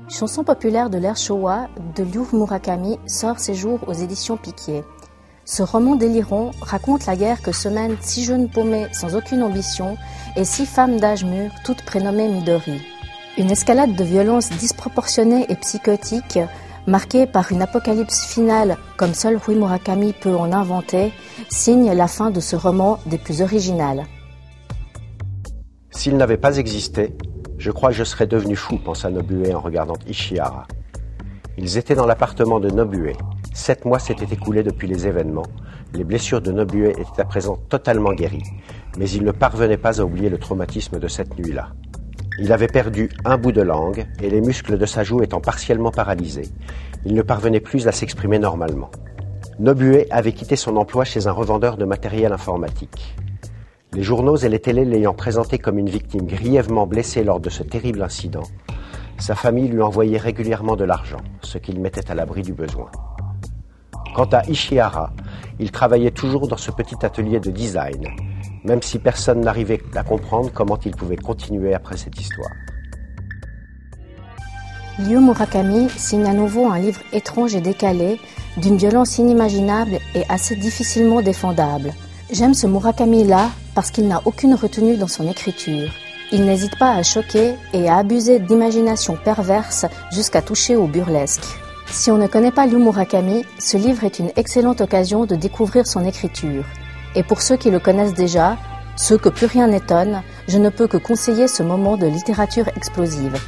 Chanson populaire de l'ère Showa de Ryu Murakami sort ses jours aux éditions Piquier. Ce roman délirant raconte la guerre que se mènent 6 jeunes paumés sans aucune ambition et 6 femmes d'âge mûr, toutes prénommées Midori. Une escalade de violence disproportionnée et psychotique, marquée par une apocalypse finale comme seul Ryu Murakami peut en inventer, signe la fin de ce roman des plus originales. S'il n'avait pas existé, je crois que je serais devenu fou, pensa Nobue en regardant Ishihara. Ils étaient dans l'appartement de Nobue. 7 mois s'étaient écoulés depuis les événements. Les blessures de Nobue étaient à présent totalement guéries, mais il ne parvenait pas à oublier le traumatisme de cette nuit-là. Il avait perdu un bout de langue et les muscles de sa joue étant partiellement paralysés, il ne parvenait plus à s'exprimer normalement. Nobue avait quitté son emploi chez un revendeur de matériel informatique. Les journaux et les télés l'ayant présenté comme une victime grièvement blessée lors de ce terrible incident, sa famille lui envoyait régulièrement de l'argent, ce qu'il mettait à l'abri du besoin. Quant à Ishihara, il travaillait toujours dans ce petit atelier de design, même si personne n'arrivait à comprendre comment il pouvait continuer après cette histoire. Ryu Murakami signe à nouveau un livre étrange et décalé, d'une violence inimaginable et assez difficilement défendable. J'aime ce Murakami-là parce qu'il n'a aucune retenue dans son écriture. Il n'hésite pas à choquer et à abuser d'imagination perverse jusqu'à toucher au burlesque. Si on ne connaît pas Ryu Murakami, ce livre est une excellente occasion de découvrir son écriture. Et pour ceux qui le connaissent déjà, ceux que plus rien n'étonne, je ne peux que conseiller ce moment de littérature explosive.